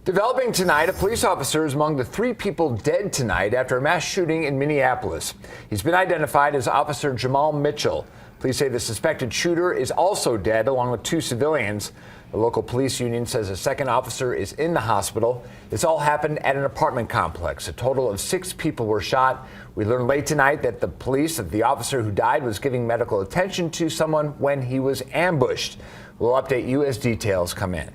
Developing tonight, a police officer is among the 3 people dead tonight after a mass shooting in Minneapolis. He's been identified as Officer Jamal Mitchell. Police say the suspected shooter is also dead, along with 2 civilians. The local police union says a second officer is in the hospital. This all happened at an apartment complex. A total of 6 people were shot. We learned late tonight that the officer who died was giving medical attention to someone when he was ambushed. We'll update you as details come in.